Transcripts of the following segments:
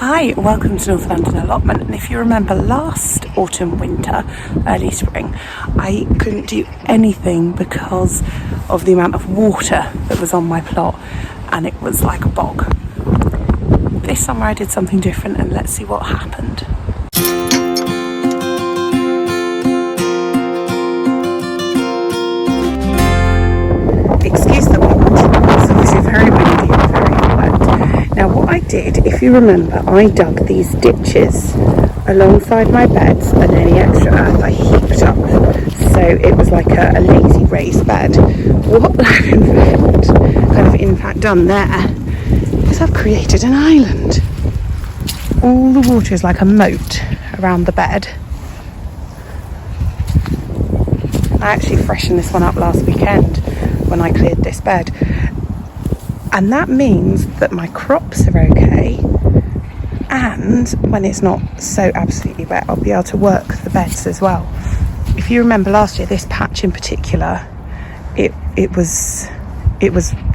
Hi, welcome to North London Allotment. And if you remember last autumn, winter, early spring, I couldn't do anything because of the amount of water that was on my plot, and it was like a bog. This summer I did something different, and let's see what happened. Excuse the wind, it's obviously very windy and very wet. Now what I did, if you remember, I dug these ditches alongside my beds, and any extra earth I heaped up, so it was like a lazy raised bed. What I've in fact done there is I've created an island. All the water is like a moat around the bed. I actually freshened this one up last weekend when I cleared this bed, and that means that my crops are okay, and when it's not so absolutely wet I'll be able to work the beds as well. If you remember last year, this patch in particular, it was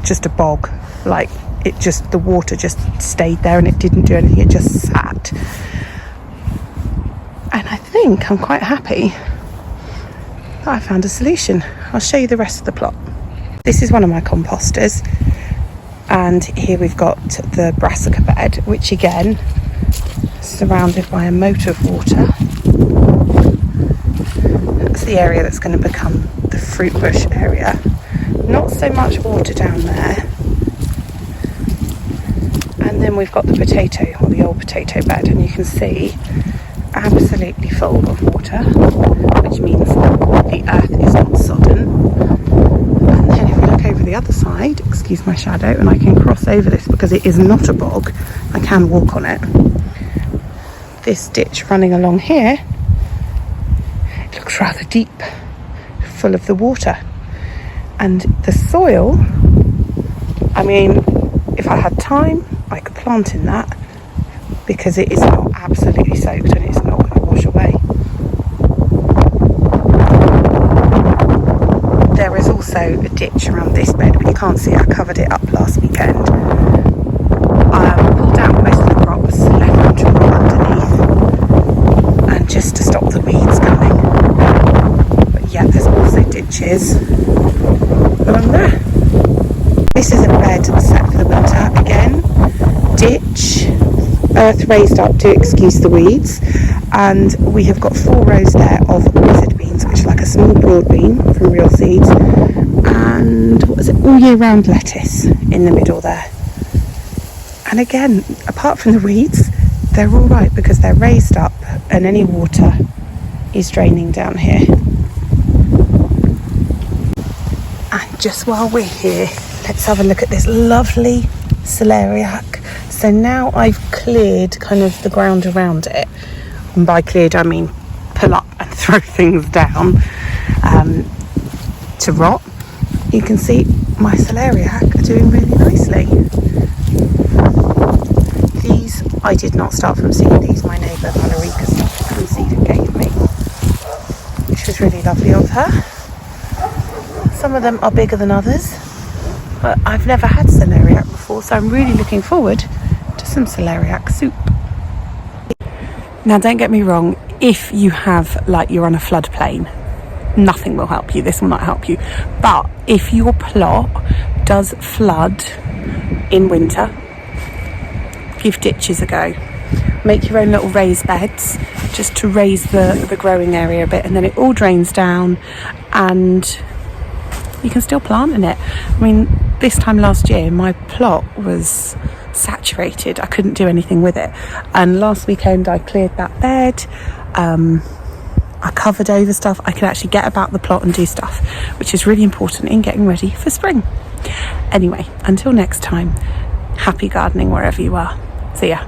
just a bog. Like, the water just stayed there and it didn't do anything, it just sat. And I think I'm quite happy that I found a solution. I'll show you the rest of the plot. This is one of my composters, and here we've got the Brassica Bed, which again surrounded by a moat of water. That's the area that's going to become the fruit bush area. Not so much water down there. And then we've got the potato, or the old potato bed, and you can see absolutely full of water, which means the earth is not sodden. And then if we look over the other side, excuse my shadow, and I can cross over this because it is not a bog, I can walk on it. This ditch running along here, it looks rather deep, full of the water. And the soil, I mean, if I had time I could plant in that, because it is not absolutely soaked and it's not going to wash away. There is also a ditch around this bed, but you can't see, I covered it up last weekend. Pulled out most of the crops, left them to rot underneath, and just to stop the weeds coming. But yeah, there's also ditches along there. This is a bed set for the winter again. Ditch, earth raised up to excuse the weeds, and we have got 4 rows there of wizard beans, which is like a small broad bean from real seeds, and what is it, all year round lettuce in the middle there. And again, apart from the weeds, they're all right because they're raised up and any water is draining down here. And just while we're here, let's have a look at this lovely celeriac. So now I've cleared kind of the ground around it, and by cleared I mean pull up and throw things down to rot. You can see my celeriac are doing really nicely. These I did not start from seed. These my neighbour Brassica started from seed and gave me, which was really lovely of her. Some of them are bigger than others, but I've never had celeriac before, so I'm really looking forward to some celeriac soup. Now don't get me wrong, if you have, like, you're on a floodplain, nothing will help you, this will not help you. But if your plot does flood in winter, give ditches a go. Make your own little raised beds just to raise the growing area a bit, and then it all drains down and you can still plant in it. I mean, this time last year my plot was saturated, I couldn't do anything with it, and last weekend I cleared that bed, I covered over stuff, I could actually get about the plot and do stuff, which is really important in getting ready for spring. Anyway, until next time, happy gardening wherever you are. See ya.